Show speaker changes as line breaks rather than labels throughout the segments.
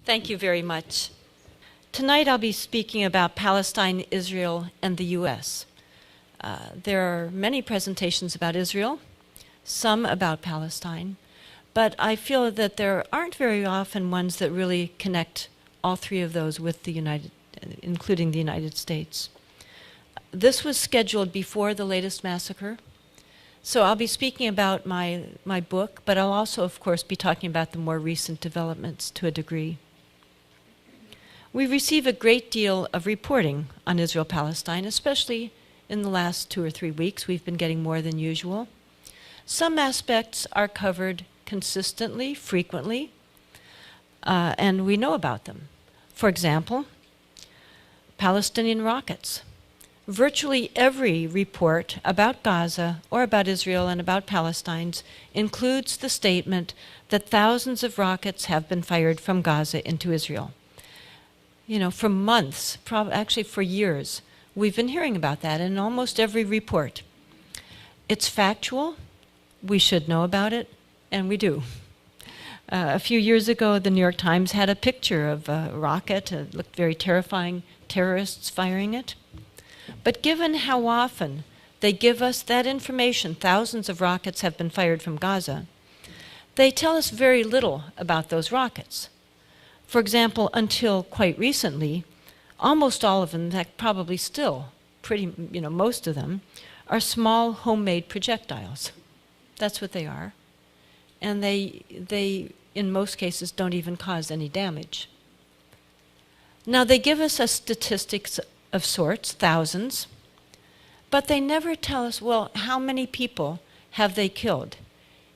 Thank you very much. Tonight I'll be speaking about Palestine, Israel, and the U.S. There are many presentations about Israel, some about Palestine, but I feel that there aren't very often ones that really connect all three of those with including the United States. This was scheduled before the latest massacre, so I'll be speaking about my book, but I'll also, of course, be talking about the more recent developments to a degree. We receive a great deal of reporting on Israel-Palestine, especially in the last 2 or 3 weeks. We've been getting more than usual. Some aspects are covered consistently, frequently, and we know about them. For example, Palestinian rockets. Virtually every report about Gaza or about Israel and about Palestine includes the statement that thousands of rockets have been fired from Gaza into Israel. You know, for months, actually for years, we've been hearing about that in almost every report. It's factual, we should know about it, and we do. A few years ago, the New York Times had a picture of a rocket. It looked very terrifying, terrorists firing it. But given how often they give us that information, thousands of rockets have been fired from Gaza, they tell us very little about those rockets. For example, until quite recently, almost all of them, in fact, probably still, most of them, are small homemade projectiles. That's what they are. And they, in most cases, don't even cause any damage. Now, they give us a statistics of sorts, thousands, but they never tell us, well, how many people have they killed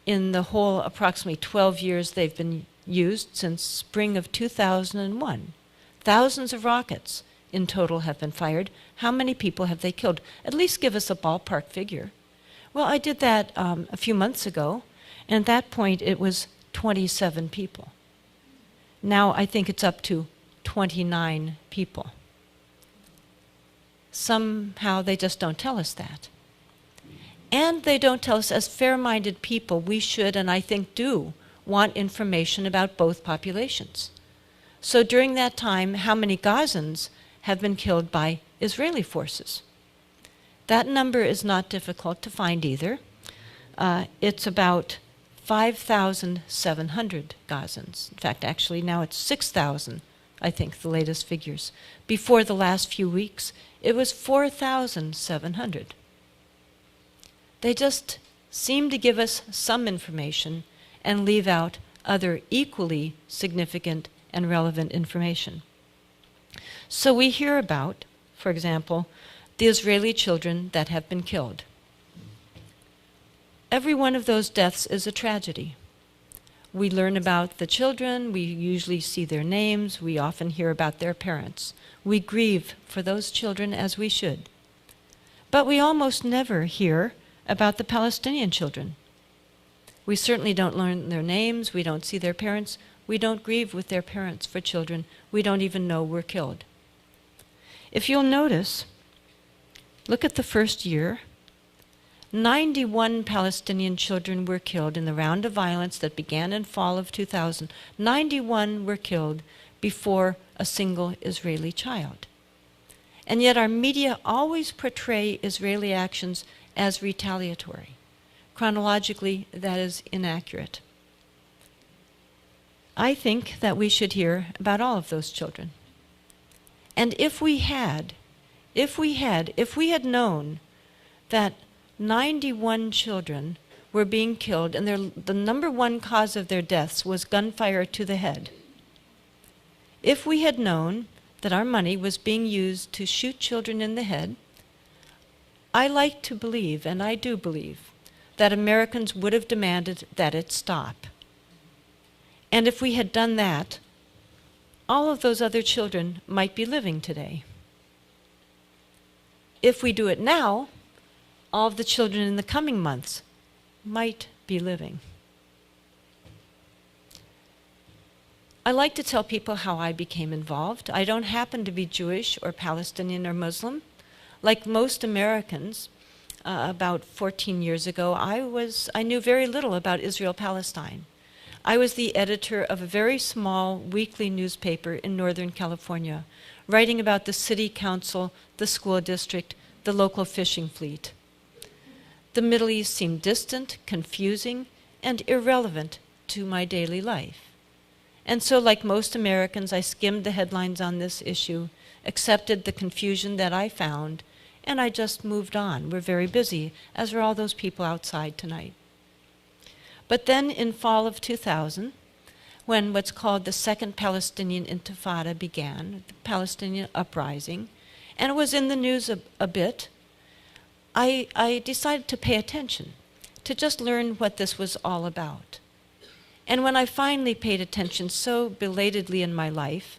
in the whole approximately 12 years they've been used since spring of 2001. Thousands of rockets in total have been fired. How many people have they killed? At least give us a ballpark figure. Well, I did that a few months ago, and at that point it was 27 people. Now I think it's up to 29 people. Somehow they just don't tell us that. And they don't tell us, as fair-minded people, we should, and I think do, want information about both populations. So during that time, how many Gazans have been killed by Israeli forces? That number is not difficult to find either. It's about 5,700 Gazans. In fact, actually now it's 6,000, I think, the latest figures. Before the last few weeks, it was 4,700. They just seem to give us some information and leave out other equally significant and relevant information. So we hear about, for example, the Israeli children that have been killed. Every one of those deaths is a tragedy. We learn about the children, we usually see their names, we often hear about their parents. We grieve for those children as we should. But we almost never hear about the Palestinian children. We certainly don't learn their names, we don't see their parents, we don't grieve with their parents for children we don't even know were killed. If you'll notice, look at the first year. 91 Palestinian children were killed in the round of violence that began in fall of 2000. 91 were killed before a single Israeli child. And yet our media always portray Israeli actions as retaliatory. Chronologically, that is inaccurate. I think that we should hear about all of those children. And if we had known that 91 children were being killed and the number one cause of their deaths was gunfire to the head, if we had known that our money was being used to shoot children in the head, I like to believe, and I do believe, that Americans would have demanded that it stop. And if we had done that, all of those other children might be living today. If we do it now, all of the children in the coming months might be living. I like to tell people how I became involved. I don't happen to be Jewish or Palestinian or Muslim. Like most Americans, about 14 years ago, I knew very little about Israel-Palestine. I was the editor of a very small weekly newspaper in Northern California, writing about the city council, the school district, the local fishing fleet. The Middle East seemed distant, confusing, and irrelevant to my daily life. And so, like most Americans, I skimmed the headlines on this issue, accepted the confusion that I found, and I just moved on. We're very busy, as are all those people outside tonight. But then in fall of 2000, when what's called the Second Palestinian Intifada began, the Palestinian uprising, and it was in the news a bit, I decided to pay attention, to just learn what this was all about. And when I finally paid attention so belatedly in my life,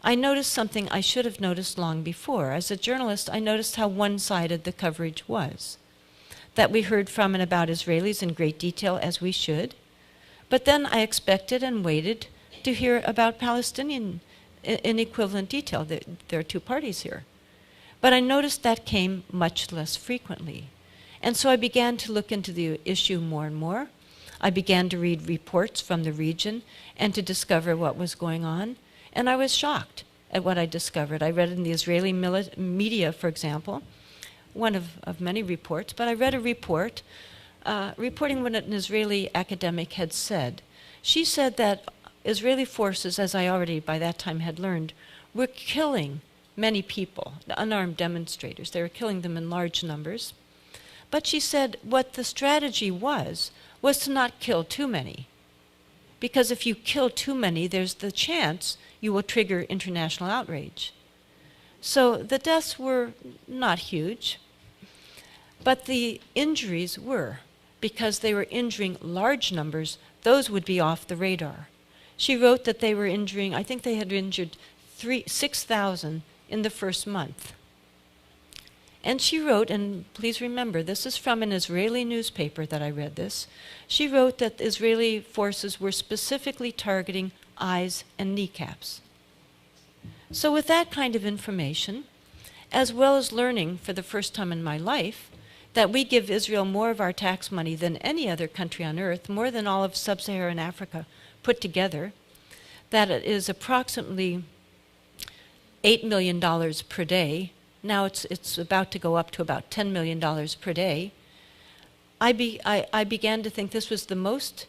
I noticed something I should have noticed long before. As a journalist, I noticed how one-sided the coverage was. That we heard from and about Israelis in great detail, as we should. But then I expected and waited to hear about Palestinian in equivalent detail. There are two parties here. But I noticed that came much less frequently. And so I began to look into the issue more and more. I began to read reports from the region and to discover what was going on. And I was shocked at what I discovered. I read in the Israeli media, for example, one of many reports, but I read a report reporting what an Israeli academic had said. She said that Israeli forces, as I already by that time had learned, were killing many people, the unarmed demonstrators. They were killing them in large numbers. But she said what the strategy was to not kill too many. Because if you kill too many, there's the chance you will trigger international outrage. So the deaths were not huge, but the injuries were, because they were injuring large numbers. Those would be off the radar. She wrote that they were injuring, I think they had injured 6,000 in the first month. And she wrote, and please remember, this is from an Israeli newspaper that I read this. She wrote that Israeli forces were specifically targeting eyes and kneecaps. So with that kind of information, as well as learning for the first time in my life that we give Israel more of our tax money than any other country on earth, more than all of sub-Saharan Africa put together, that it is approximately $8 million per day. Now it's about to go up to about $10 million per day. I began to think this was the most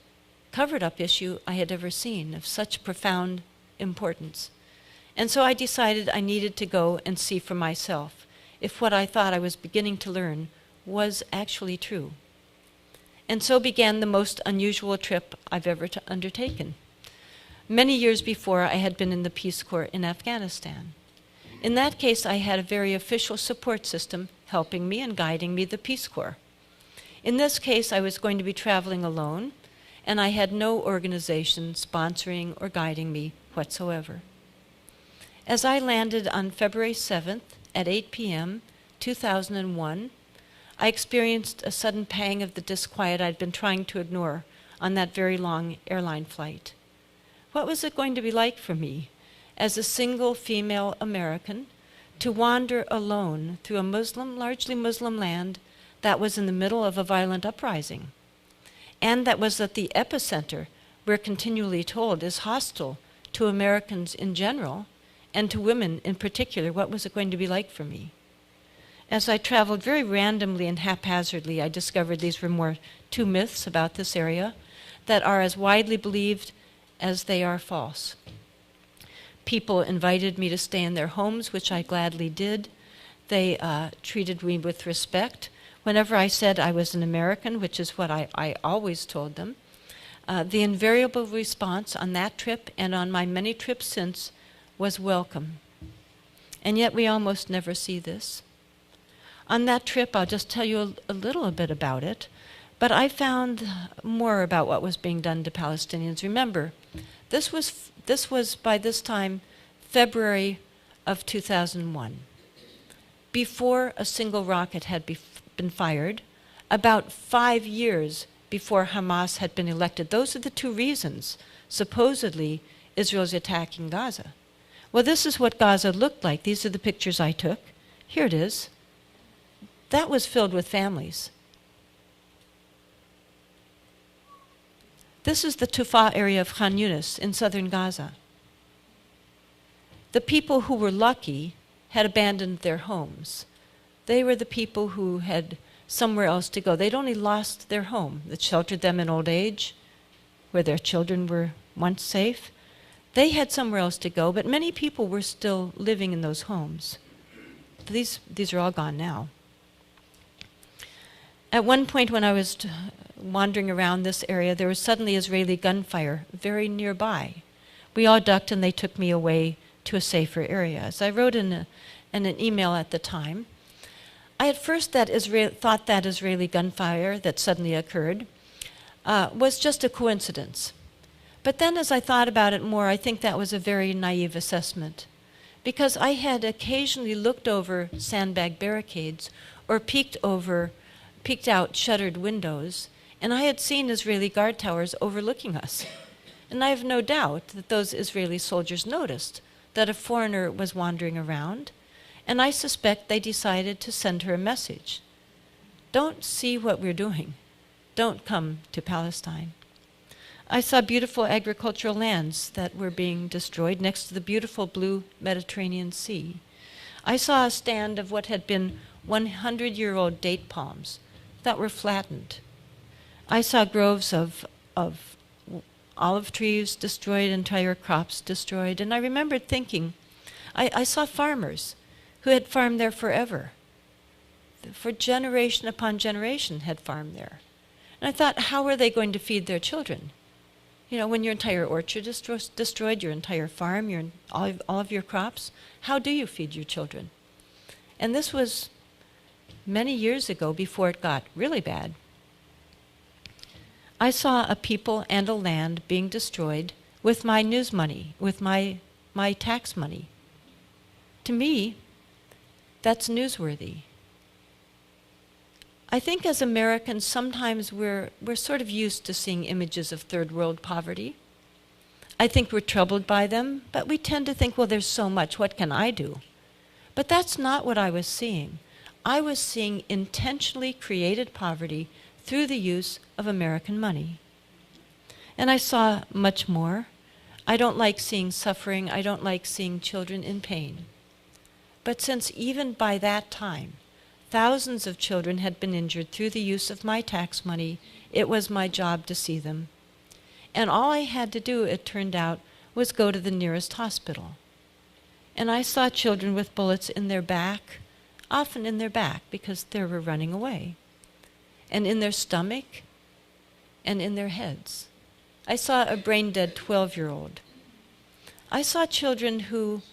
covered up issue I had ever seen, of such profound importance. And so I decided I needed to go and see for myself if what I thought I was beginning to learn was actually true. And so began the most unusual trip I've ever undertaken. Many years before, I had been in the Peace Corps in Afghanistan. In that case, I had a very official support system helping me and guiding me, the Peace Corps. In this case, I was going to be traveling alone, and I had no organization sponsoring or guiding me whatsoever. As I landed on February 7th at 8 p.m., 2001, I experienced a sudden pang of the disquiet I'd been trying to ignore on that very long airline flight. What was it going to be like for me, as a single female American, to wander alone through a largely Muslim land that was in the middle of a violent uprising, and that was at the epicenter, we're continually told, is hostile to Americans in general, and to women in particular? What was it going to be like for me? As I traveled very randomly and haphazardly, I discovered these were two myths about this area that are as widely believed as they are false. People invited me to stay in their homes, which I gladly did. They treated me with respect. Whenever I said I was an American, which is what I always told them, the invariable response on that trip and on my many trips since was welcome. And yet we almost never see this. On that trip, I'll just tell you a little bit about it, but I found more about what was being done to Palestinians. Remember, this was by this time February of 2001. Before a single rocket had been fired, about 5 years before Hamas had been elected. Those are the two reasons, supposedly, Israel's attacking Gaza. Well, this is what Gaza looked like. These are the pictures I took. Here it is. That was filled with families. This is the Tufa area of Khan Yunis in southern Gaza. The people who were lucky had abandoned their homes. They were the people who had somewhere else to go. They'd only lost their home that sheltered them in old age, where their children were once safe. They had somewhere else to go, but many people were still living in those homes. These are all gone now. At one point when I was wandering around this area, there was suddenly Israeli gunfire very nearby. We all ducked and they took me away to a safer area. As I wrote in an email at the time, I at first thought that Israeli gunfire that suddenly occurred was just a coincidence. But then as I thought about it more, I think that was a very naive assessment, because I had occasionally looked over sandbag barricades or peeked out shuttered windows, and I had seen Israeli guard towers overlooking us. And I have no doubt that those Israeli soldiers noticed that a foreigner was wandering around, and I suspect they decided to send her a message. Don't see what we're doing. Don't come to Palestine. I saw beautiful agricultural lands that were being destroyed next to the beautiful blue Mediterranean Sea. I saw a stand of what had been 100-year-old date palms that were flattened. I saw groves of olive trees destroyed, entire crops destroyed, and I remembered thinking, I saw farmers who had farmed there forever, for generation upon generation had farmed there. And I thought, how are they going to feed their children? You know, when your entire orchard is destroyed, your entire farm, all of your crops, how do you feed your children? And this was many years ago, before it got really bad. I saw a people and a land being destroyed with my news money, with my tax money. To me, that's newsworthy. I think as Americans, sometimes we're sort of used to seeing images of third world poverty. I think we're troubled by them, but we tend to think, well, there's so much, what can I do? But that's not what I was seeing. I was seeing intentionally created poverty through the use of American money. And I saw much more. I don't like seeing suffering. I don't like seeing children in pain. But since even by that time, thousands of children had been injured through the use of my tax money, it was my job to see them. And all I had to do, it turned out, was go to the nearest hospital. And I saw children with bullets in their back, often in their back because they were running away, and in their stomach, and in their heads. I saw a brain-dead 12-year-old. I saw children who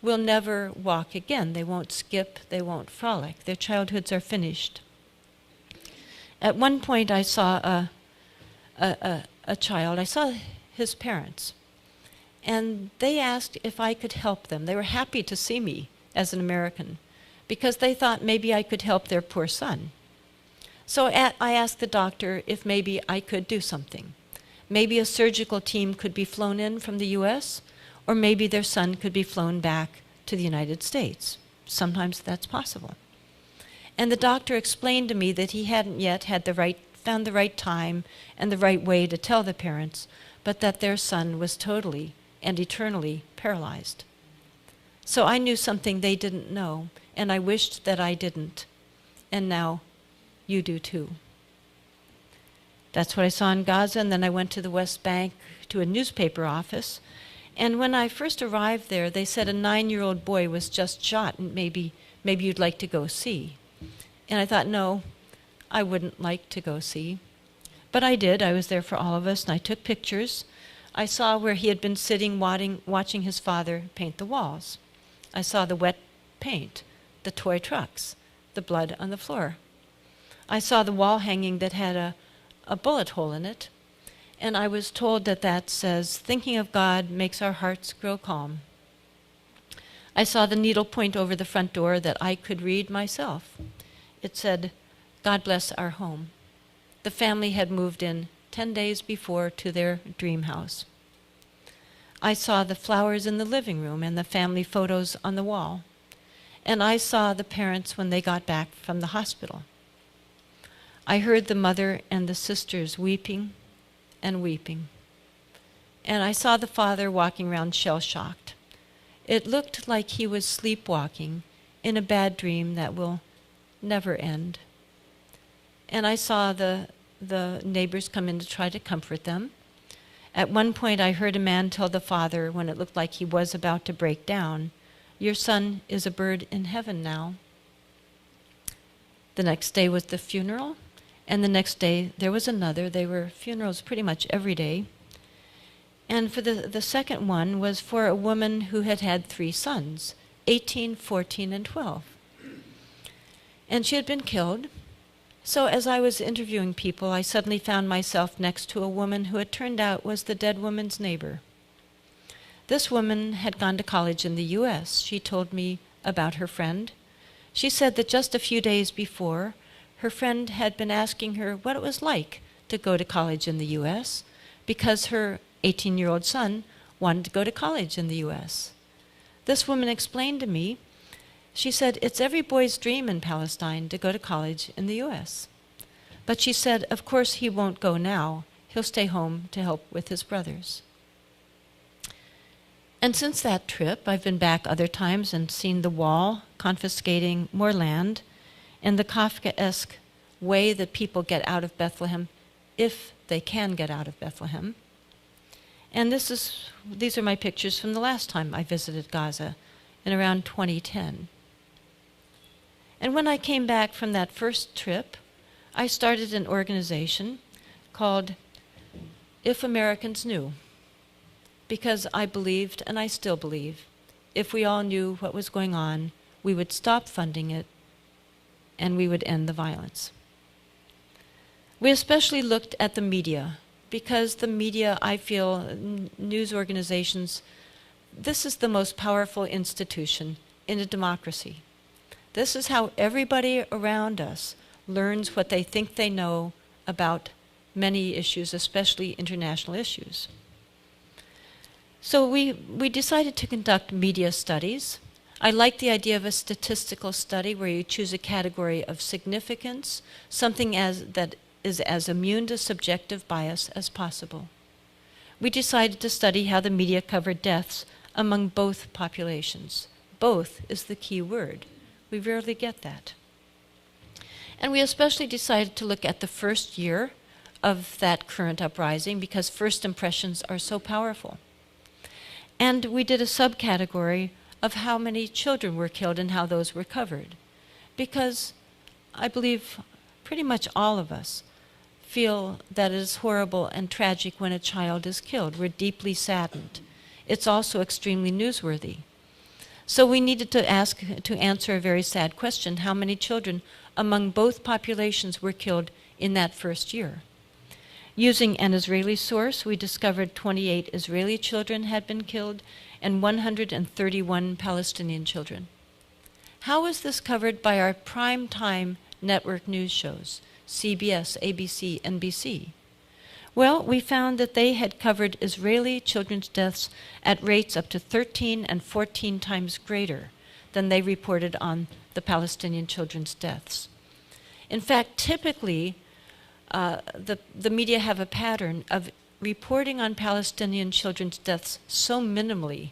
will never walk again. They won't skip, they won't frolic. Their childhoods are finished. At one point I saw a child, I saw his parents, and they asked if I could help them. They were happy to see me as an American because they thought maybe I could help their poor son. So I asked the doctor if maybe I could do something. Maybe a surgical team could be flown in from the US, or maybe their son could be flown back to the United States. Sometimes that's possible. And the doctor explained to me that he hadn't yet found the right time and the right way to tell the parents, but that their son was totally and eternally paralyzed. So I knew something they didn't know, and I wished that I didn't. And now you do too. That's what I saw in Gaza, and then I went to the West Bank to a newspaper office. And when I first arrived there, they said a 9-year-old boy was just shot, and maybe you'd like to go see. And I thought, no, I wouldn't like to go see. But I did. I was there for all of us, and I took pictures. I saw where he had been sitting watching his father paint the walls. I saw the wet paint, the toy trucks, the blood on the floor. I saw the wall hanging that had a bullet hole in it, and I was told that says, thinking of God makes our hearts grow calm. I saw the needle point over the front door that I could read myself. It said, God bless our home. The family had moved in 10 days before to their dream house. I saw the flowers in the living room and the family photos on the wall. And I saw the parents when they got back from the hospital. I heard the mother and the sisters weeping and weeping. And I saw the father walking around shell-shocked. It looked like he was sleepwalking in a bad dream that will never end. And I saw the neighbors come in to try to comfort them. At one point I heard a man tell the father, when it looked like he was about to break down, "Your son is a bird in heaven now." The next day was the funeral, and the next day there was another. There were funerals pretty much every day. And for the second one was for a woman who had had 3 sons, 18, 14, and 12. And she had been killed. So as I was interviewing people, I suddenly found myself next to a woman who it turned out was the dead woman's neighbor. This woman had gone to college in the U.S. She told me about her friend. She said that just a few days before, her friend had been asking her what it was like to go to college in the U.S. because her 18-year-old son wanted to go to college in the U.S. This woman explained to me, she said, it's every boy's dream in Palestine to go to college in the U.S. But she said, of course he won't go now. He'll stay home to help with his brothers. And since that trip, I've been back other times and seen the wall confiscating more land and the Kafkaesque way that people get out of Bethlehem, if they can get out of Bethlehem. And these are my pictures from the last time I visited Gaza in around 2010. And when I came back from that first trip, I started an organization called If Americans Knew, because I believed, and I still believe, if we all knew what was going on, we would stop funding it and we would end the violence. We especially looked at the media, because the media, I feel, news organizations, this is the most powerful institution in a democracy. This is how everybody around us learns what they think they know about many issues, especially international issues. So we decided to conduct media studies. I like the idea of a statistical study where you choose a category of significance, something that is as immune to subjective bias as possible. We decided to study how the media covered deaths among both populations. Both is the key word. We rarely get that. And we especially decided to look at the first year of that current uprising because first impressions are so powerful. And we did a subcategory of how many children were killed and how those were covered. Because I believe pretty much all of us feel that it is horrible and tragic when a child is killed. We're deeply saddened. It's also extremely newsworthy. So we needed to answer a very sad question: how many children among both populations were killed in that first year? Using an Israeli source, we discovered 28 Israeli children had been killed and 131 Palestinian children. How was this covered by our prime time network news shows, CBS, ABC, NBC? Well, we found that they had covered Israeli children's deaths at rates up to 13 and 14 times greater than they reported on the Palestinian children's deaths. In fact, typically, the media have a pattern of reporting on Palestinian children's deaths so minimally,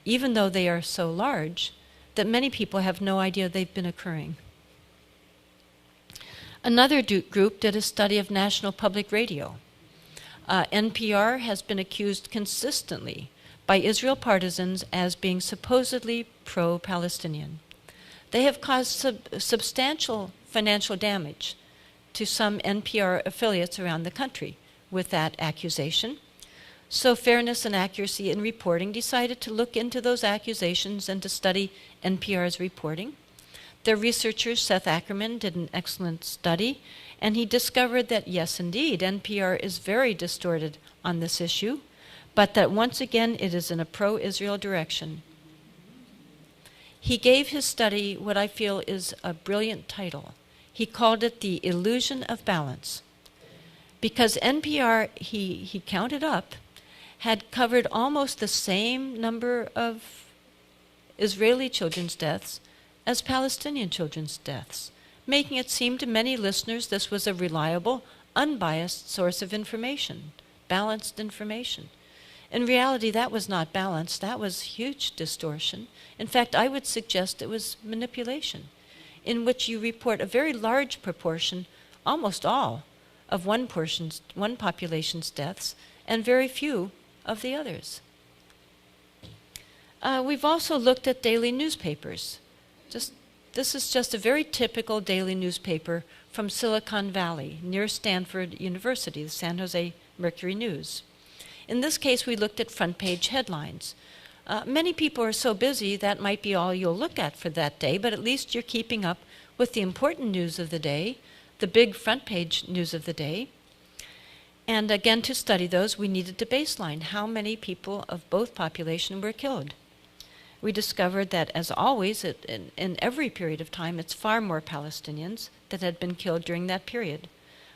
even though they are so large, that many people have no idea they've been occurring. Another group did a study of National Public Radio. NPR has been accused consistently by Israel partisans as being supposedly pro-Palestinian. They have caused substantial financial damage to some NPR affiliates around the country with that accusation. So Fairness and Accuracy in Reporting decided to look into those accusations and to study NPR's reporting. Their researcher, Seth Ackerman, did an excellent study, and he discovered that, yes, indeed, NPR is very distorted on this issue, but that once again it is in a pro-Israel direction. He gave his study what I feel is a brilliant title. He called it The Illusion of Balance, because NPR, he counted up, had covered almost the same number of Israeli children's deaths as Palestinian children's deaths, making it seem to many listeners this was a reliable, unbiased source of information, balanced information. In reality, that was not balanced. That was huge distortion. In fact, I would suggest it was manipulation, in which you report a very large proportion, almost all, of one population's deaths, and very few of the others. We've also looked at daily newspapers. This is just a very typical daily newspaper from Silicon Valley, near Stanford University, the San Jose Mercury News. In this case, we looked at front page headlines. Many people are so busy that might be all you'll look at for that day, but at least you're keeping up with the important news of the day, the big front page news of the day. And again, to study those, we needed to baseline how many people of both populations were killed. We discovered that, as always, in every period of time, it's far more Palestinians that had been killed during that period.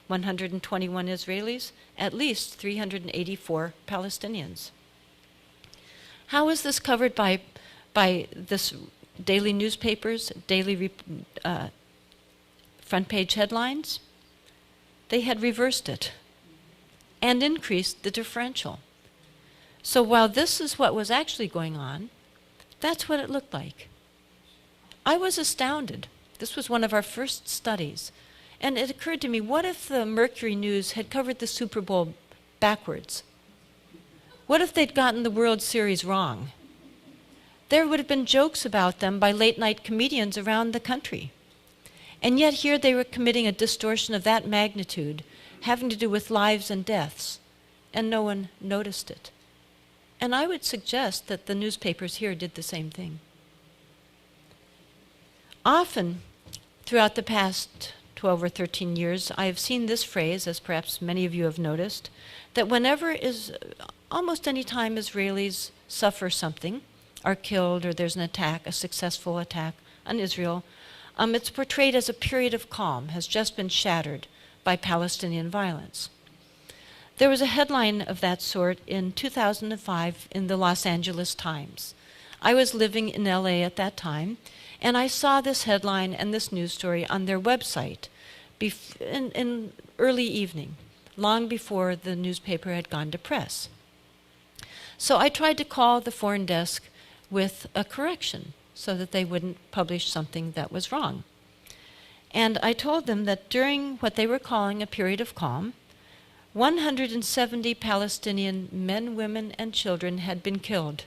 121 Israelis, at least 384 Palestinians. How is this covered by this daily newspapers, daily front page headlines? They had reversed it and increased the differential. So while this is what was actually going on, that's what it looked like. I was astounded. This was one of our first studies. And it occurred to me, what if the Mercury News had covered the Super Bowl backwards? What if they'd gotten the World Series wrong? There would have been jokes about them by late-night comedians around the country. And yet here they were committing a distortion of that magnitude, having to do with lives and deaths, and no one noticed it. And I would suggest that the newspapers here did the same thing. Often, throughout the past 12 or 13 years, I have seen this phrase, as perhaps many of you have noticed, that almost any time Israelis suffer something, are killed, or there's an attack, a successful attack on Israel, it's portrayed as a period of calm, has just been shattered by Palestinian violence. There was a headline of that sort in 2005 in the Los Angeles Times. I was living in LA at that time, and I saw this headline and this news story on their website in early evening, long before the newspaper had gone to press. So I tried to call the foreign desk with a correction so that they wouldn't publish something that was wrong. And I told them that during what they were calling a period of calm, 170 Palestinian men, women, and children had been killed.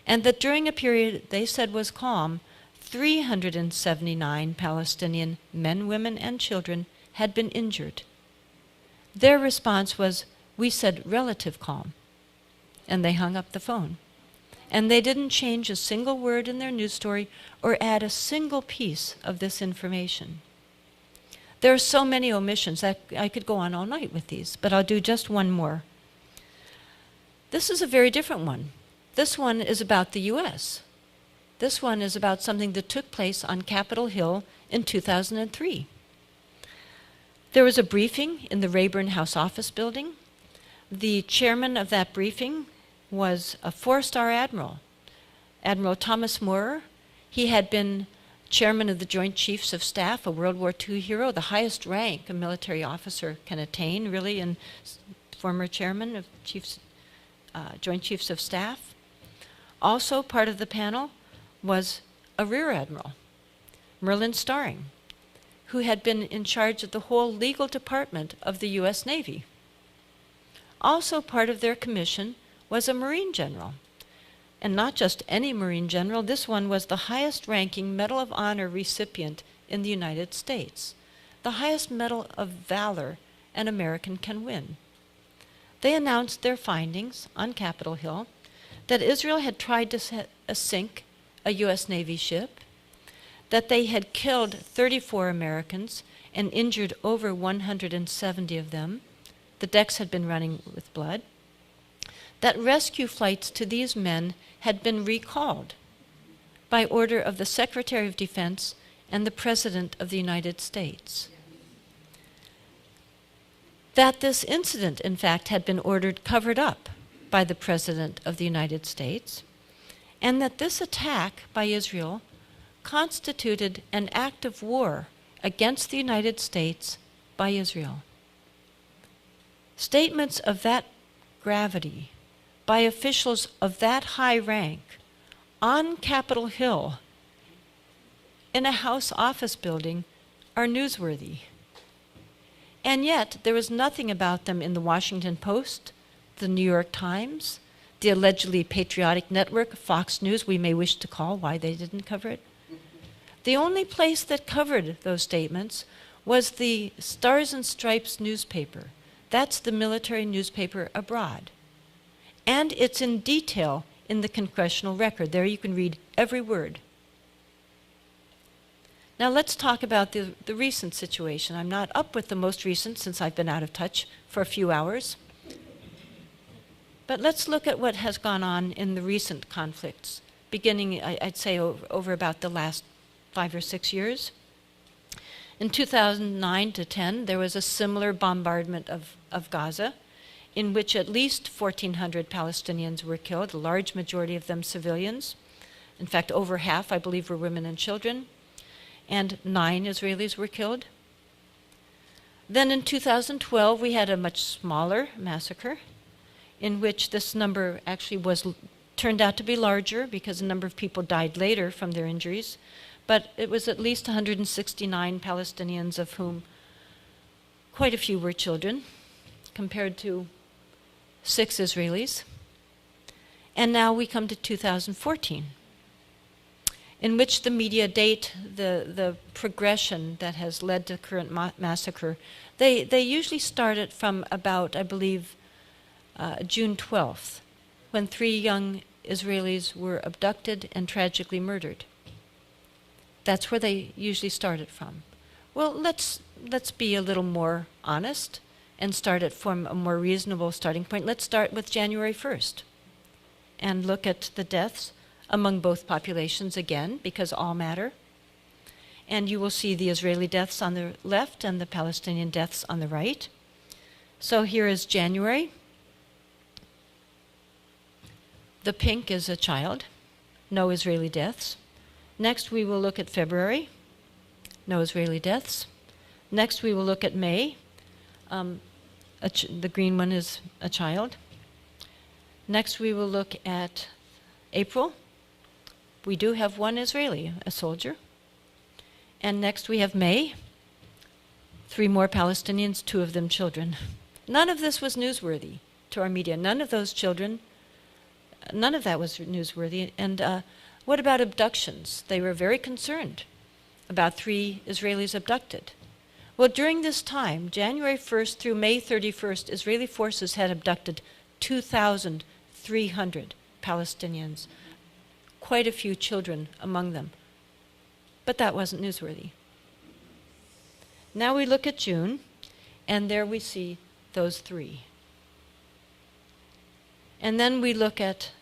And that during a period they said was calm, 379 Palestinian men, women, and children had been injured. Their response was, "We said relative calm." And they hung up the phone. And they didn't change a single word in their news story or add a single piece of this information. There are so many omissions that I could go on all night with these, but I'll do just one more. This is a very different one. This one is about the U.S. This one is about something that took place on Capitol Hill in 2003. There was a briefing in the Rayburn House Office building. The chairman of that briefing was a four-star admiral, Admiral Thomas Moorer. He had been chairman of the Joint Chiefs of Staff, a World War II hero, the highest rank a military officer can attain, really, and former chairman of Joint Chiefs of Staff. Also part of the panel was a Rear Admiral, Merlin Starring, who had been in charge of the whole legal department of the U.S. Navy. Also part of their commission was a Marine general. And not just any Marine general, this one was the highest-ranking Medal of Honor recipient in the United States, the highest Medal of Valor an American can win. They announced their findings on Capitol Hill, that Israel had tried to sink a U.S. Navy ship, that they had killed 34 Americans and injured over 170 of them. The decks had been running with blood. That rescue flights to these men had been recalled by order of the Secretary of Defense and the President of the United States. That this incident, in fact, had been ordered covered up by the President of the United States, and that this attack by Israel constituted an act of war against the United States by Israel. Statements of that gravity by officials of that high rank on Capitol Hill in a House office building are newsworthy. And yet, there was nothing about them in the Washington Post, the New York Times, the allegedly patriotic network, Fox News, we may wish to call why they didn't cover it. The only place that covered those statements was the Stars and Stripes newspaper. That's the military newspaper abroad. And it's in detail in the congressional record. There you can read every word. Now let's talk about the recent situation. I'm not up with the most recent since I've been out of touch for a few hours. But let's look at what has gone on in the recent conflicts, beginning, I'd say, over about the last 5 or 6 years. In 2009 to 10, there was a similar bombardment of Gaza, in which at least 1,400 Palestinians were killed, a large majority of them civilians. In fact, over half, I believe, were women and children. And 9 Israelis were killed. Then in 2012, we had a much smaller massacre, in which this number actually turned out to be larger because a number of people died later from their injuries. But it was at least 169 Palestinians, of whom quite a few were children, compared to 6 Israelis. And now we come to 2014. In which the media date the progression that has led to the current massacre. They usually start it from about, I believe, June 12th, when 3 young Israelis were abducted and tragically murdered. That's where they usually start it from. Well, let's be a little more honest and start it from a more reasonable starting point. Let's start with January 1st and look at the deaths among both populations again, because all matter. And you will see the Israeli deaths on the left and the Palestinian deaths on the right. So here is January. The pink is a child, no Israeli deaths. Next we will look at February, no Israeli deaths. Next we will look at May. The green one is a child. Next we will look at April. We do have 1 Israeli, a soldier. And next we have May. 3 more Palestinians, 2 of them children. None of this was newsworthy to our media. None of those children, none of that was newsworthy. And what about abductions? They were very concerned about 3 Israelis abducted. Well, during this time, January 1st through May 31st, Israeli forces had abducted 2,300 Palestinians. Quite a few children among them. But that wasn't newsworthy. Now we look at June, and there we see those 3. And then we look at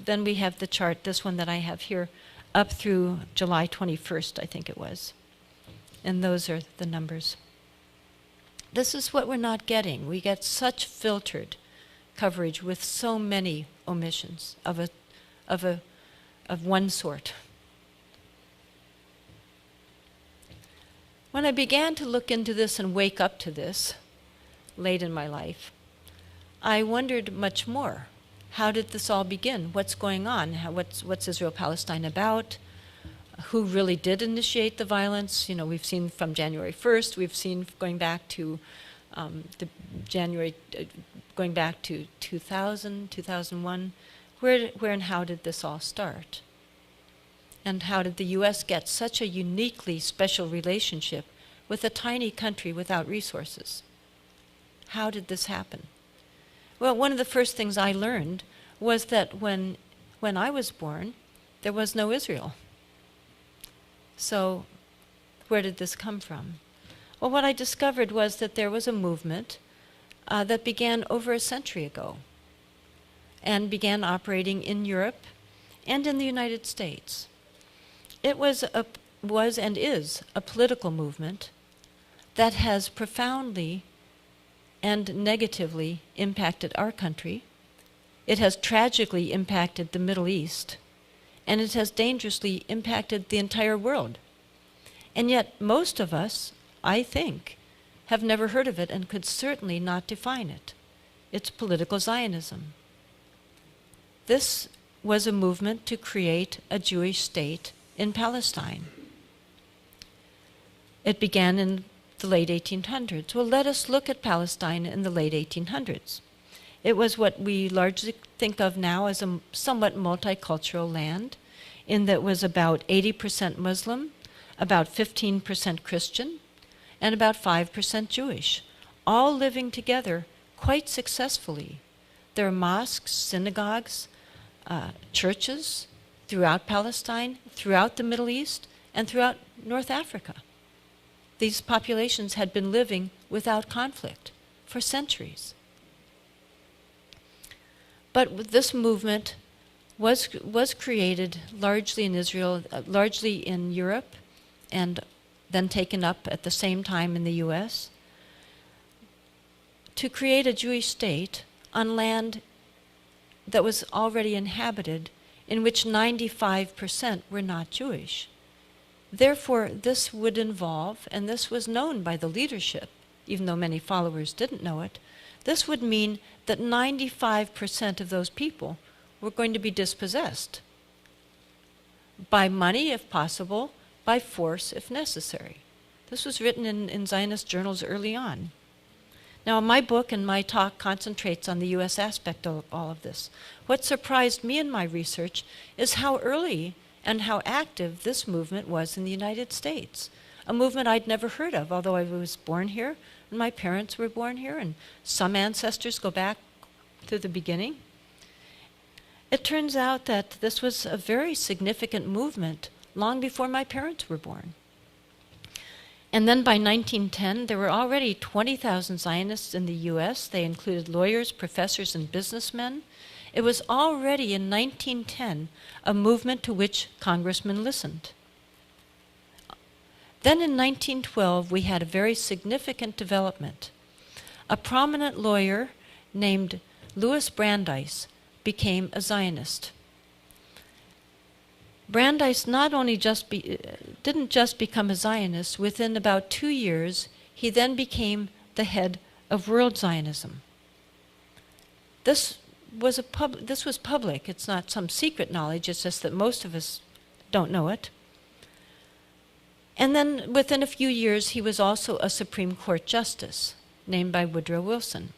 then we have the chart, this one that I have here, up through July 21st, I think it was. And those are the numbers. This is what we're not getting. We get such filtered coverage with so many omissions of one sort. When I began to look into this and wake up to this, late in my life, I wondered much more. How did this all begin? What's going on? What's Israel-Palestine about? Who really did initiate the violence? You know, we've seen from January 1st, we've seen going back to going back to 2000, 2001. Where and how did this all start? And how did the U.S. get such a uniquely special relationship with a tiny country without resources? How did this happen? Well, one of the first things I learned was that when I was born, there was no Israel. So where did this come from? Well, what I discovered was that there was a movement that began over a century ago and began operating in Europe and in the United States. It was and is a political movement that has profoundly and negatively impacted our country. It has tragically impacted the Middle East, and it has dangerously impacted the entire world. And yet most of us, I think, have never heard of it and could certainly not define it. It's political Zionism. This was a movement to create a Jewish state in Palestine. It began in the late 1800s. Well, let us look at Palestine in the late 1800s. It was what we largely think of now as a somewhat multicultural land, in that it was about 80% Muslim, about 15% Christian, and about 5% Jewish, all living together quite successfully. There are mosques, synagogues, churches throughout Palestine, throughout the Middle East, and throughout North Africa. These populations had been living without conflict for centuries. But this movement was created largely in Israel, largely in Europe, and then taken up at the same time in the U.S., to create a Jewish state on land that was already inhabited, in which 95% were not Jewish. Therefore, this would involve, and this was known by the leadership, even though many followers didn't know it, this would mean that 95% of those people were going to be dispossessed by money, if possible, by force, if necessary. This was written in Zionist journals early on. Now, my book and my talk concentrates on the U.S. aspect of all of this. What surprised me in my research is how early and how active this movement was in the United States, a movement I'd never heard of, although I was born here, and my parents were born here, and some ancestors go back to the beginning. It turns out that this was a very significant movement long before my parents were born. And then by 1910, there were already 20,000 Zionists in the U.S. They included lawyers, professors, and businessmen. It was already in 1910 a movement to which congressmen listened. Then in 1912, we had a very significant development. A prominent lawyer named Louis Brandeis became a Zionist. Brandeis not only didn't just become a Zionist, within about 2 years, he then became the head of World Zionism. This was public. It's not some secret knowledge, it's just that most of us don't know it. And then within a few years, he was also a Supreme Court justice, named by Woodrow Wilson.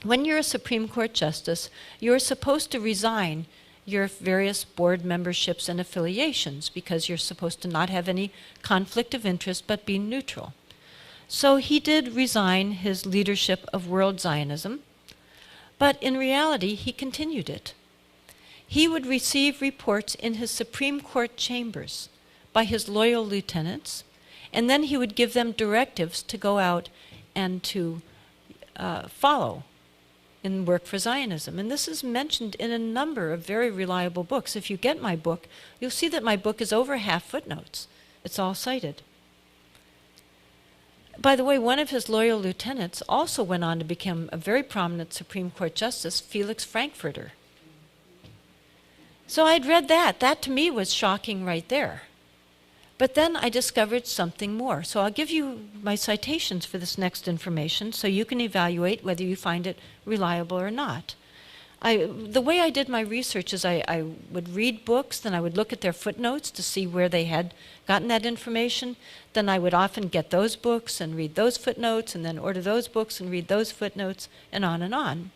When you're a Supreme Court justice, you're supposed to resign your various board memberships and affiliations because you're supposed to not have any conflict of interest but be neutral. So he did resign his leadership of World Zionism, but in reality, he continued it. He would receive reports in his Supreme Court chambers by his loyal lieutenants, and then he would give them directives to go out and to follow in work for Zionism. And this is mentioned in a number of very reliable books. If you get my book, you'll see that my book is over half footnotes. It's all cited. By the way, one of his loyal lieutenants also went on to become a very prominent Supreme Court justice, Felix Frankfurter. So I'd read that. That to me was shocking right there. But then I discovered something more. So I'll give you my citations for this next information so you can evaluate whether you find it reliable or not. The way I did my research is I would read books, then I would look at their footnotes to see where they had gotten that information. Then I would often get those books and read those footnotes, and then order those books and read those footnotes, and on and on.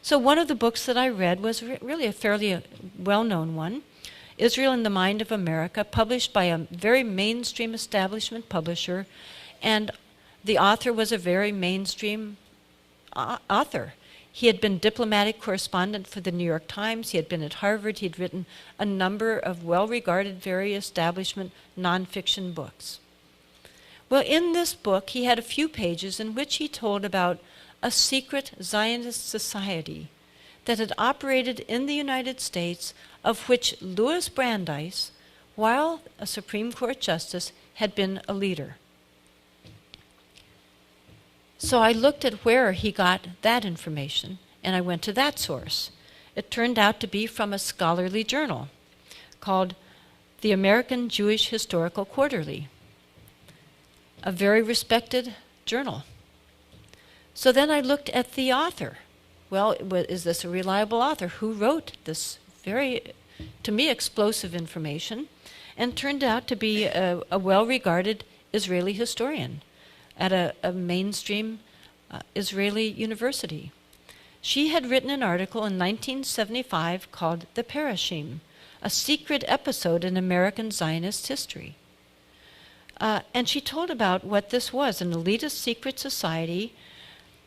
So one of the books that I read was really a fairly well-known one, Israel in the Mind of America, published by a very mainstream establishment publisher, and the author was a very mainstream author. He had been diplomatic correspondent for the New York Times, he had been at Harvard, he had written a number of well-regarded, very establishment nonfiction books. Well, in this book, he had a few pages in which he told about a secret Zionist society that had operated in the United States, of which Louis Brandeis, while a Supreme Court justice, had been a leader. So I looked at where he got that information, and I went to that source. It turned out to be from a scholarly journal called the American Jewish Historical Quarterly, a very respected journal. So then I looked at the author. Well, is this a reliable author? Who wrote this very, to me, explosive information? And turned out to be a well-regarded Israeli historian at a mainstream Israeli university. She had written an article in 1975 called The Parashim, a secret episode in American Zionist history. And she told about what this was, an elitist secret society.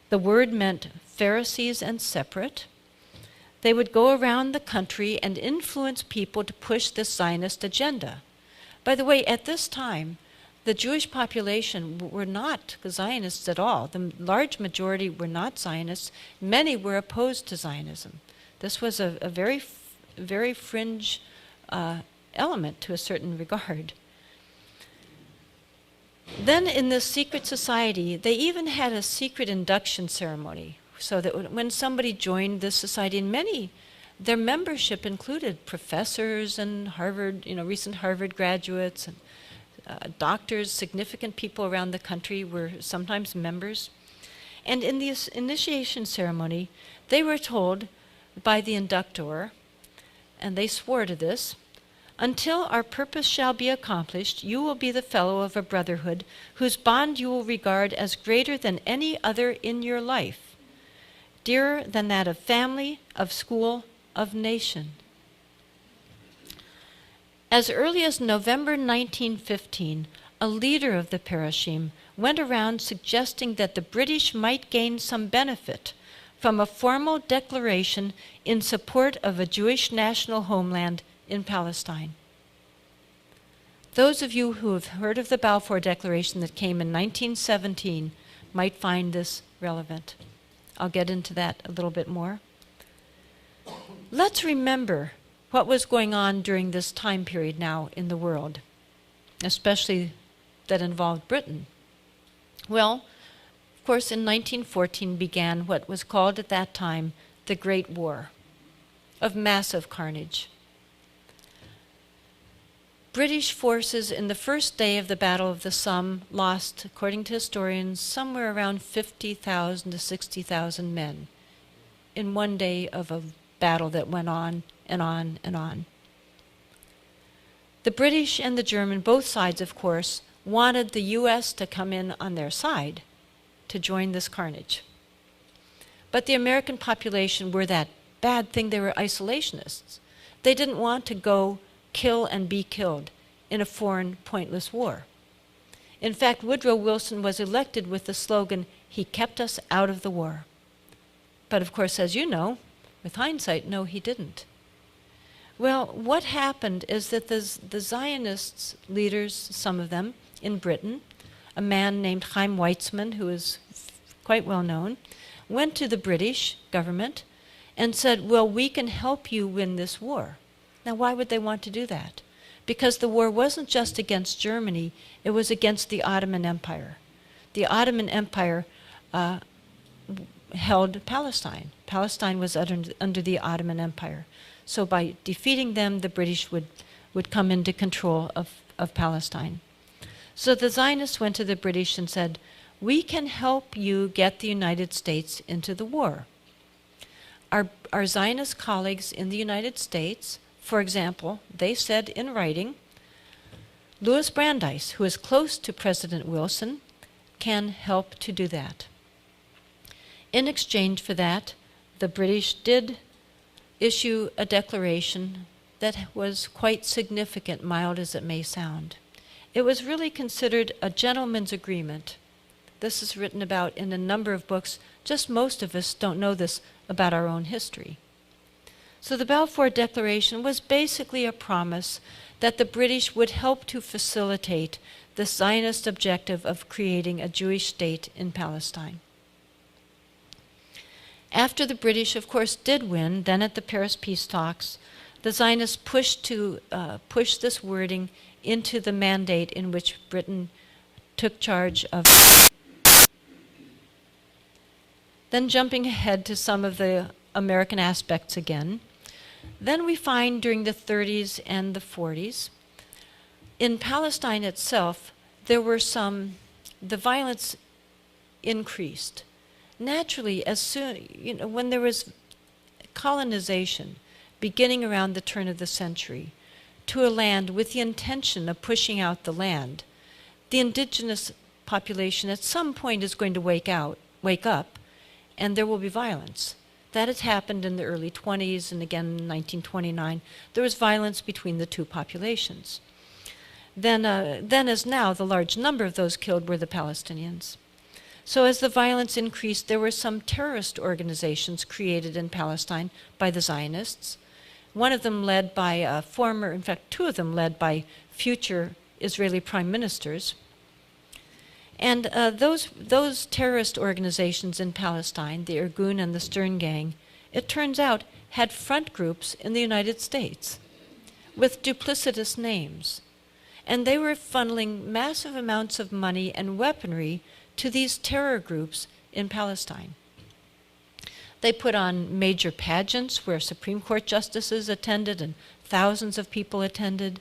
The word meant Pharisees and separate. They would go around the country and influence people to push this Zionist agenda. By the way, at this time, the Jewish population were not Zionists at all. The large majority were not Zionists. Many were opposed to Zionism. This was a very fringe element to a certain regard. Then in this secret society, they even had a secret induction ceremony, so that when somebody joined this society, and their membership included professors and Harvard, recent Harvard graduates, and doctors, significant people around the country were sometimes members. And in this initiation ceremony, they were told by the inductor, and they swore to this, "Until our purpose shall be accomplished, you will be the fellow of a brotherhood whose bond you will regard as greater than any other in your life, dearer than that of family, of school, of nation." As early as November 1915, a leader of the Parashim went around suggesting that the British might gain some benefit from a formal declaration in support of a Jewish national homeland in Palestine. Those of you who have heard of the Balfour Declaration that came in 1917 might find this relevant. I'll get into that a little bit more. Let's remember what was going on during this time period now in the world, especially that involved Britain. Well, of course, in 1914 began what was called at that time the Great War of massive carnage. British forces in the first day of the Battle of the Somme lost, according to historians, somewhere around 50,000 to 60,000 men in one day of a battle that went on and on and on. The British and the German, both sides of course, wanted the U.S. to come in on their side to join this carnage. But the American population were that bad thing, they were isolationists. They didn't want to go kill and be killed in a foreign, pointless war. In fact, Woodrow Wilson was elected with the slogan, "He kept us out of the war." But of course, as you know, with hindsight, no, he didn't. Well, what happened is that the Zionists leaders, some of them in Britain, a man named Chaim Weizmann, who is quite well known, went to the British government and said, well, we can help you win this war. Now, why would they want to do that? Because the war wasn't just against Germany, it was against the Ottoman Empire. The Ottoman Empire held Palestine. Palestine was under the Ottoman Empire. So by defeating them, the British would come into control of Palestine. So the Zionists went to the British and said, we can help you get the United States into the war. Our Zionist colleagues in the United States, for example, they said in writing, Louis Brandeis, who is close to President Wilson, can help to do that. In exchange for that, the British did issue a declaration that was quite significant, mild as it may sound. It was really considered a gentleman's agreement. This is written about in a number of books. Just most of us don't know this about our own history. So the Balfour Declaration was basically a promise that the British would help to facilitate the Zionist objective of creating a Jewish state in Palestine. After the British, of course, did win, then at the Paris peace talks, the Zionists pushed this wording into the mandate in which Britain took charge of. Then jumping ahead to some of the American aspects again, then we find during the 30s and the 40s, in Palestine itself, there were the violence increased. Naturally, as soon, when there was colonization beginning around the turn of the century to a land with the intention of pushing out the land, the indigenous population at some point is going to wake up, and there will be violence. That has happened in the early 20s, and again in 1929. There was violence between the two populations. Then as now, the large number of those killed were the Palestinians. So as the violence increased, there were some terrorist organizations created in Palestine by the Zionists. One of them led by two of them led by future Israeli prime ministers. And those terrorist organizations in Palestine, the Irgun and the Stern Gang, it turns out had front groups in the United States with duplicitous names. And they were funneling massive amounts of money and weaponry to these terror groups in Palestine. They put on major pageants where Supreme Court justices attended and thousands of people attended.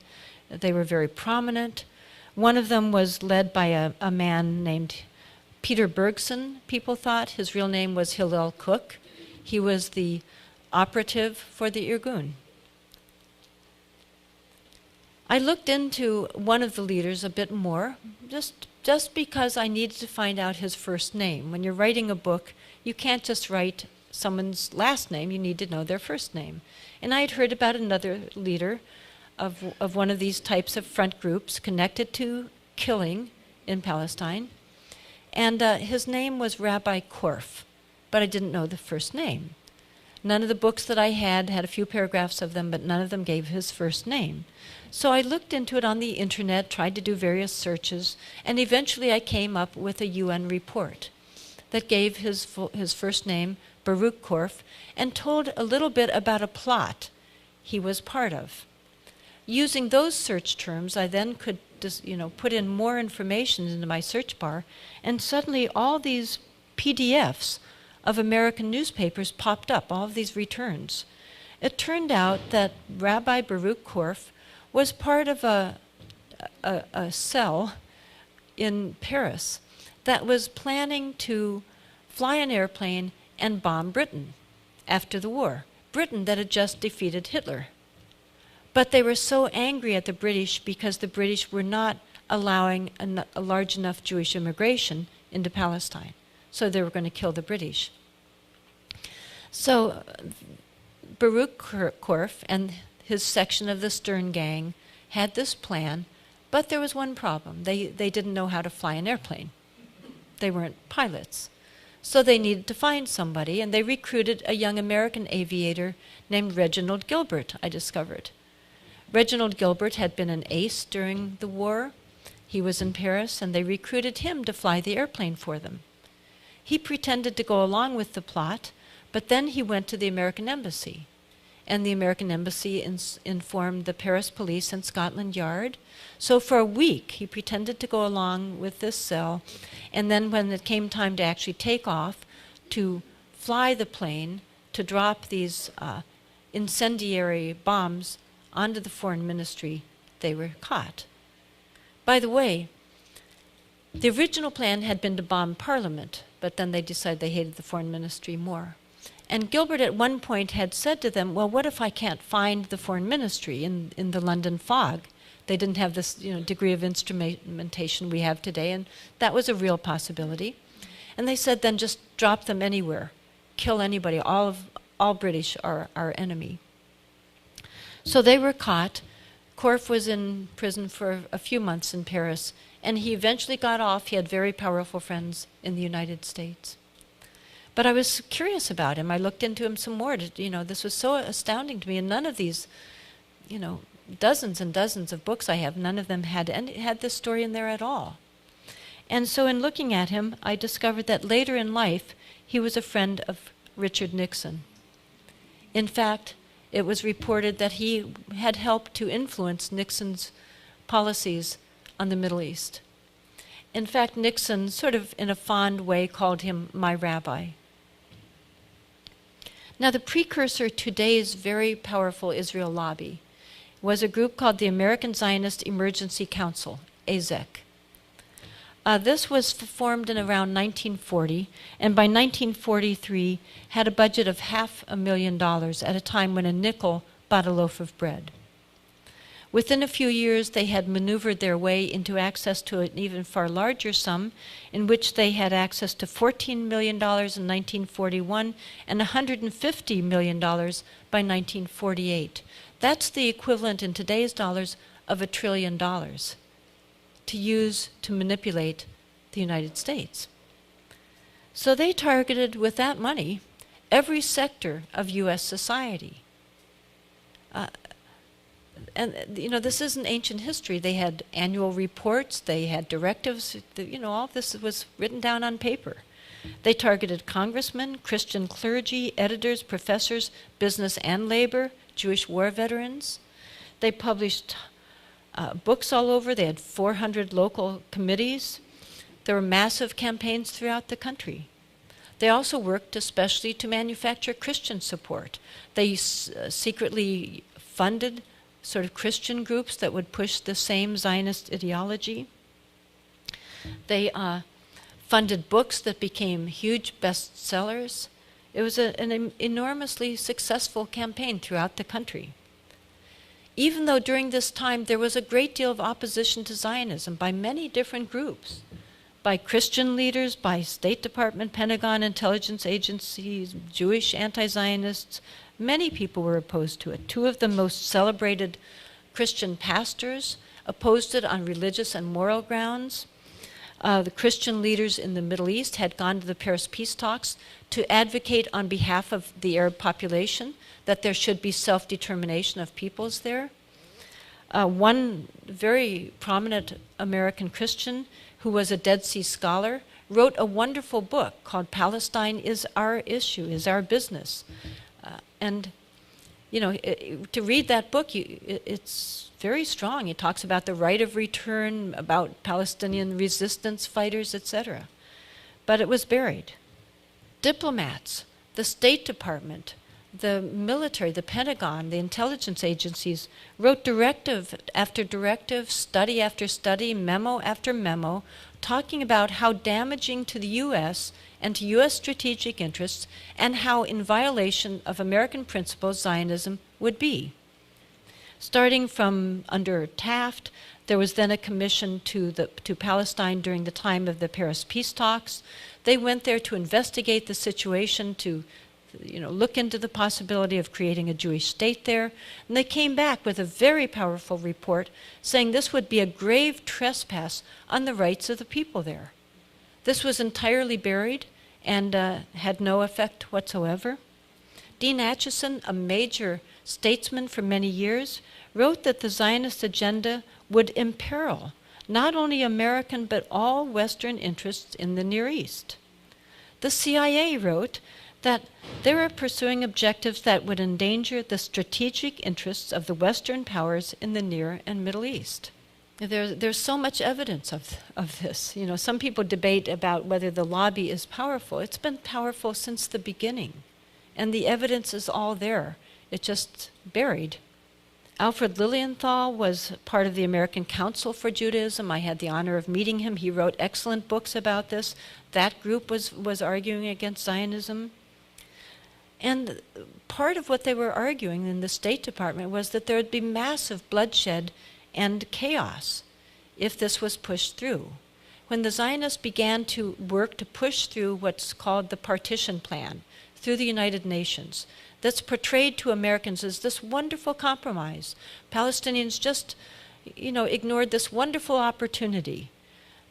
They were very prominent. One of them was led by a man named Peter Bergson, people thought. His real name was Hillel Cook. He was the operative for the Irgun. I looked into one of the leaders a bit more, just because I needed to find out his first name. When you're writing a book, you can't just write someone's last name, you need to know their first name. And I had heard about another leader of one of these types of front groups connected to killing in Palestine. And his name was Rabbi Korf, but I didn't know the first name. None of the books that I had a few paragraphs of them, but none of them gave his first name. So I looked into it on the internet, tried to do various searches, and eventually I came up with a UN report that gave his first name, Baruch Korf, and told a little bit about a plot he was part of. Using those search terms, I then could put in more information into my search bar, and suddenly all these PDFs of American newspapers popped up, all of these returns. It turned out that Rabbi Baruch Korf was part of a cell in Paris that was planning to fly an airplane and bomb Britain after the war. Britain that had just defeated Hitler. But they were so angry at the British because the British were not allowing a large enough Jewish immigration into Palestine. So they were going to kill the British. So Baruch Korf and his section of the Stern Gang had this plan, but there was one problem. They didn't know how to fly an airplane. They weren't pilots. So they needed to find somebody, and they recruited a young American aviator named Reginald Gilbert, I discovered. Reginald Gilbert had been an ace during the war. He was in Paris, and they recruited him to fly the airplane for them. He pretended to go along with the plot, but then he went to the American embassy. And the American embassy informed the Paris police and Scotland Yard. So for a week, he pretended to go along with this cell. And then when it came time to actually take off, to fly the plane, to drop these incendiary bombs onto the foreign ministry, they were caught. By the way, the original plan had been to bomb Parliament, but then they decided they hated the foreign ministry more. And Gilbert at one point had said to them, well, what if I can't find the foreign ministry in the London fog? They didn't have this degree of instrumentation we have today, and that was a real possibility. And they said, then just drop them anywhere. Kill anybody. All British are our enemy. So they were caught. Korf was in prison for a few months in Paris, and he eventually got off. He had very powerful friends in the United States. But I was curious about him. I looked into him some more. This was so astounding to me. And none of these, dozens and dozens of books I have, none of them had this story in there at all. And so in looking at him, I discovered that later in life, he was a friend of Richard Nixon. In fact, it was reported that he had helped to influence Nixon's policies on the Middle East. In fact, Nixon, sort of in a fond way, called him my rabbi. Now, the precursor to today's very powerful Israel lobby was a group called the American Zionist Emergency Council, AZEC. This was formed in around 1940, and by 1943 had a budget of $500,000 at a time when a nickel bought a loaf of bread. Within a few years, they had maneuvered their way into access to an even far larger sum, in which they had access to $14 million in 1941 and $150 million by 1948. That's the equivalent in today's dollars of $1 trillion to use to manipulate the United States. So they targeted with that money every sector of U.S. society. And this isn't ancient history. They had annual reports, they had directives, all of this was written down on paper. They targeted congressmen, Christian clergy, editors, professors, business and labor, Jewish war veterans. They published books all over. They had 400 local committees. There were massive campaigns throughout the country. They also worked especially to manufacture Christian support. They secretly funded sort of Christian groups that would push the same Zionist ideology. They funded books that became huge bestsellers. It was an enormously successful campaign throughout the country. Even though during this time there was a great deal of opposition to Zionism by many different groups, by Christian leaders, by State Department, Pentagon, intelligence agencies, Jewish anti-Zionists, many people were opposed to it. Two of the most celebrated Christian pastors opposed it on religious and moral grounds. The Christian leaders in the Middle East had gone to the Paris peace talks to advocate on behalf of the Arab population that there should be self-determination of peoples there. One very prominent American Christian who was a Dead Sea scholar wrote a wonderful book called Palestine is Our Issue, is Our Business. To read that book, it's very strong. It talks about the right of return, about Palestinian resistance fighters, etc. But it was buried. Diplomats, the State Department, the military, the Pentagon, the intelligence agencies wrote directive after directive, study after study, memo after memo, talking about how damaging to the U.S. and to U.S. strategic interests, and how in violation of American principles Zionism would be. Starting from under Taft, there was then a commission to Palestine during the time of the Paris peace talks. They went there to investigate the situation, to look into the possibility of creating a Jewish state there. And they came back with a very powerful report saying this would be a grave trespass on the rights of the people there. This was entirely buried and had no effect whatsoever. Dean Acheson, a major statesman for many years, wrote that the Zionist agenda would imperil not only American but all Western interests in the Near East. The CIA wrote that they were pursuing objectives that would endanger the strategic interests of the Western powers in the Near and Middle East. There's so much evidence of this. Some people debate about whether the lobby is powerful. It's been powerful since the beginning, and the evidence is all there. It's just buried. Alfred Lilienthal was part of the American Council for Judaism. I had the honor of meeting him. He wrote excellent books about this. That group was arguing against Zionism. And part of what they were arguing in the State Department was that there would be massive bloodshed and chaos if this was pushed through. When the Zionists began to work to push through what's called the partition plan through the United Nations, that's portrayed to Americans as this wonderful compromise. Palestinians just, ignored this wonderful opportunity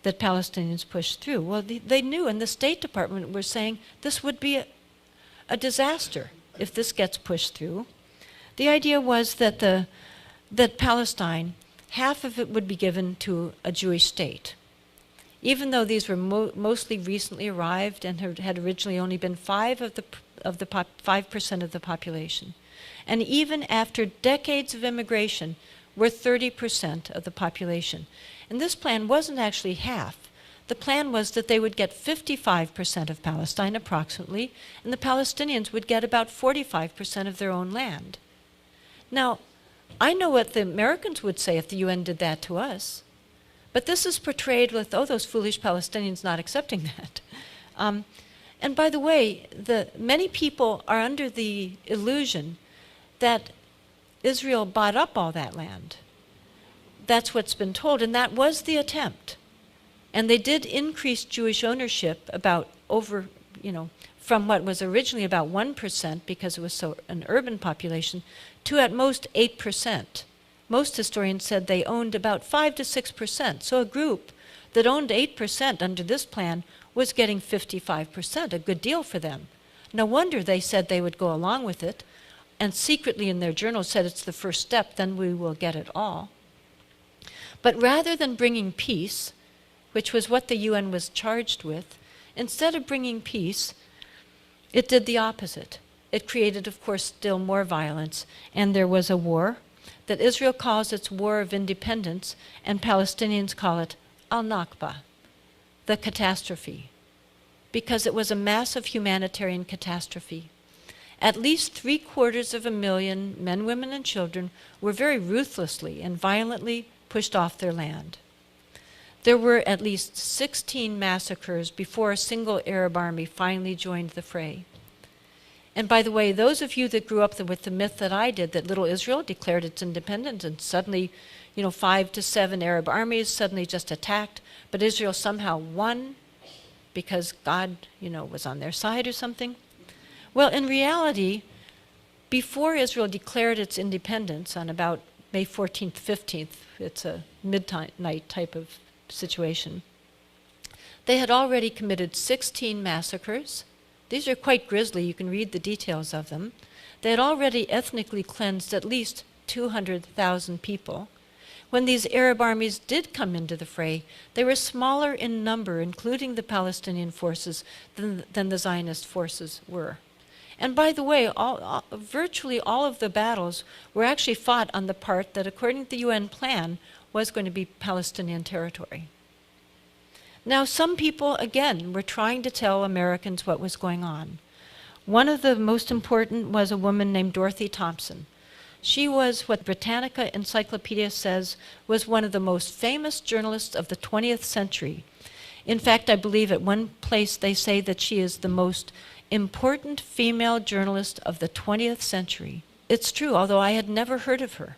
that Palestinians pushed through. Well, they knew, and the State Department were saying this would be a disaster if this gets pushed through. The idea was that Palestine, half of it would be given to a Jewish state. Even though these were mostly recently arrived and had originally only been 5% of the population. And even after decades of immigration, were 30% of the population. And this plan wasn't actually half. The plan was that they would get 55% of Palestine approximately, and the Palestinians would get about 45% of their own land. Now, I know what the Americans would say if the UN did that to us, But this is portrayed with, oh, those foolish Palestinians not accepting that. And by the way, many people are under the illusion that Israel bought up all that land. That's what's been told, and that was the attempt. And they did increase Jewish ownership about over, from what was originally about 1%, because it was so an urban population, to at most 8%. Most historians said they owned about 5 to 6%. So a group that owned 8% under this plan was getting 55%, a good deal for them. No wonder they said they would go along with it, and secretly in their journal said it's the first step, then we will get it all. But rather than bringing peace, which was what the UN was charged with, instead of bringing peace, it did the opposite. It created, of course, still more violence, and there was a war that Israel calls its War of Independence, and Palestinians call it al-Nakba, the catastrophe, because it was a massive humanitarian catastrophe. At least 750,000 men, women, and children were very ruthlessly and violently pushed off their land. There were at least 16 massacres before a single Arab army finally joined the fray. And by the way, those of you that grew up with the myth that I did, that little Israel declared its independence and suddenly, 5 to 7 Arab armies suddenly just attacked, but Israel somehow won because God, was on their side or something. Well, in reality, before Israel declared its independence on about May 14th, 15th, it's a midnight type of situation, they had already committed 16 massacres. These are quite grisly. You can read the details of them. They had already ethnically cleansed at least 200,000 people. When these Arab armies did come into the fray, they were smaller in number, including the Palestinian forces, than the Zionist forces were. And by the way, virtually all of the battles were actually fought on the part that, according to the UN plan, was going to be Palestinian territory. Now, some people, again, were trying to tell Americans what was going on. One of the most important was a woman named Dorothy Thompson. She was what Britannica Encyclopedia says was one of the most famous journalists of the 20th century. In fact, I believe at one place they say that she is the most important female journalist of the 20th century. It's true, although I had never heard of her.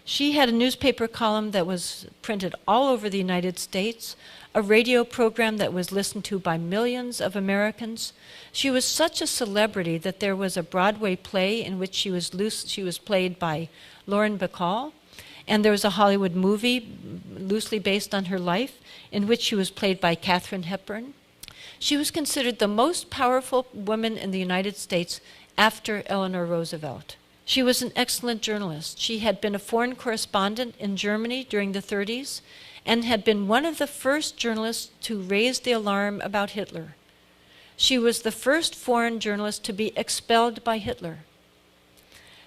She had a newspaper column that was printed all over the United States, a radio program that was listened to by millions of Americans. She was such a celebrity that there was a Broadway play in which she was played by Lauren Bacall, and there was a Hollywood movie loosely based on her life in which she was played by Katharine Hepburn. She was considered the most powerful woman in the United States after Eleanor Roosevelt. She was an excellent journalist. She had been a foreign correspondent in Germany during the 30s and had been one of the first journalists to raise the alarm about Hitler. She was the first foreign journalist to be expelled by Hitler.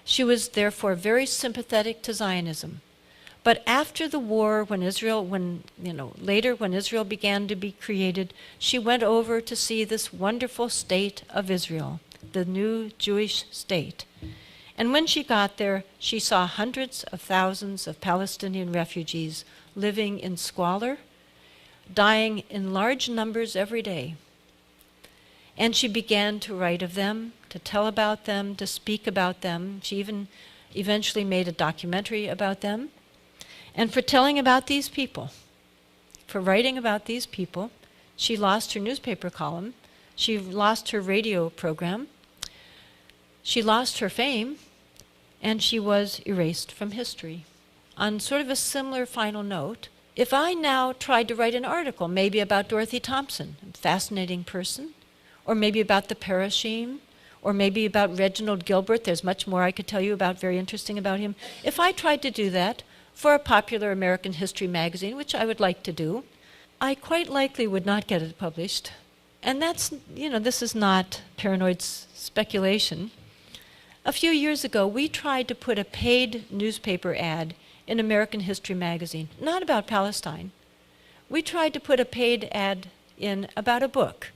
She was therefore very sympathetic to Zionism. But after the war, later when Israel began to be created, she went over to see this wonderful state of Israel, the new Jewish state. And when she got there, she saw hundreds of thousands of Palestinian refugees living in squalor, dying in large numbers every day. And she began to write of them, to tell about them, to speak about them. She even eventually made a documentary about them. And for telling about these people, for writing about these people, she lost her newspaper column, she lost her radio program, she lost her fame, and she was erased from history. On sort of a similar final note, if I now tried to write an article, maybe about Dorothy Thompson, a fascinating person, or maybe about the Parashim, or maybe about Reginald Gilbert, there's much more I could tell you about, very interesting about him. If I tried to do that for a popular American history magazine, which I would like to do, I quite likely would not get it published. And that's, this is not paranoid speculation. A few years ago, we tried to put a paid newspaper ad in American History magazine, not about Palestine. We tried to put a paid ad in about a book,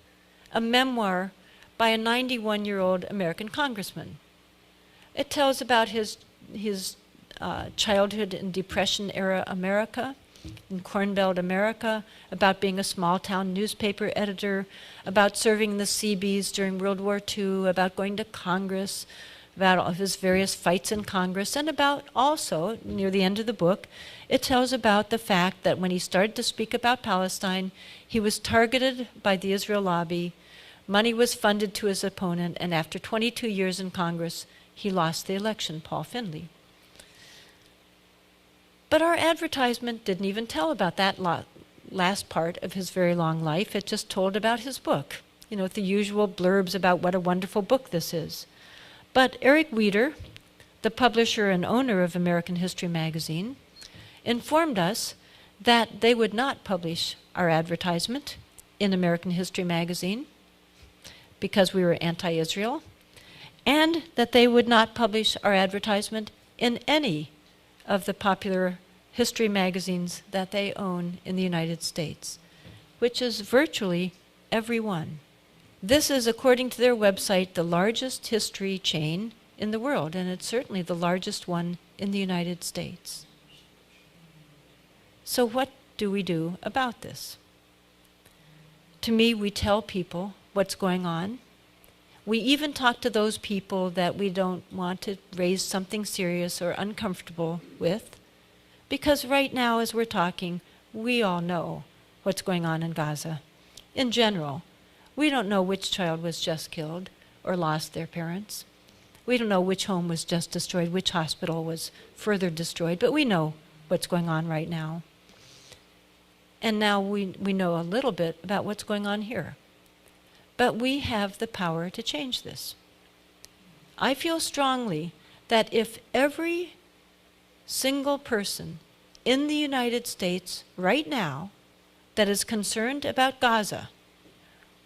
a memoir by a 91-year-old American congressman. It tells about his childhood in Depression-era America. in Corn Belt America, about being a small-town newspaper editor, about serving in the Seabees during World War II, about going to Congress, about all of his various fights in Congress, and about also, near the end of the book, it tells about the fact that when he started to speak about Palestine, he was targeted by the Israel lobby, money was funded to his opponent, and after 22 years in Congress, he lost the election, Paul Finley. But our advertisement didn't even tell about that last part of his very long life. It just told about his book, with the usual blurbs about what a wonderful book this is. But Eric Wieder, the publisher and owner of American History magazine, informed us that they would not publish our advertisement in American History magazine because we were anti-Israel, and that they would not publish our advertisement in any of the popular history magazines that they own in the United States, which is virtually every one. This is, according to their website, the largest history chain in the world, and it's certainly the largest one in the United States. So what do we do about this? To me, we tell people what's going on. We even talk to those people that we don't want to raise something serious or uncomfortable with, because right now, as we're talking, we all know what's going on in Gaza. In general, we don't know which child was just killed or lost their parents. We don't know which home was just destroyed, which hospital was further destroyed, but we know what's going on right now. And now we know a little bit about what's going on here. But we have the power to change this. I feel strongly that if every single person in the United States right now that is concerned about Gaza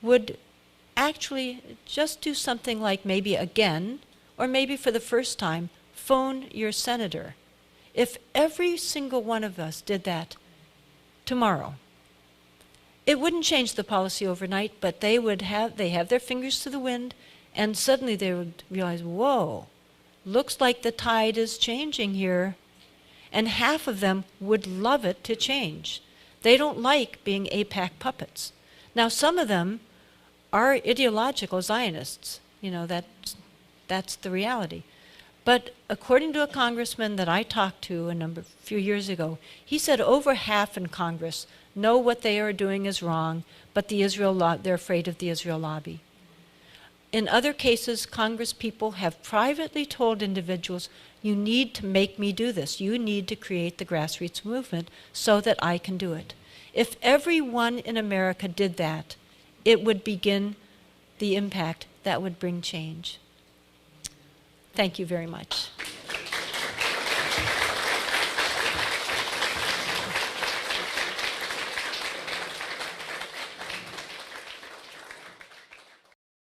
would actually just do something like maybe again, or maybe for the first time, phone your senator. If every single one of us did that tomorrow, it wouldn't change the policy overnight, but they have their fingers to the wind, and suddenly they would realize, whoa, looks like the tide is changing here. And half of them would love it to change. They don't like being AIPAC puppets. Now, some of them are ideological Zionists. That's the reality. But according to a congressman that I talked to a few years ago, he said over half in Congress know what they are doing is wrong, but they're afraid of the Israel lobby. In other cases, Congress people have privately told individuals, you need to make me do this. You need to create the grassroots movement so that I can do it. If everyone in America did that, it would begin the impact that would bring change. Thank you very much.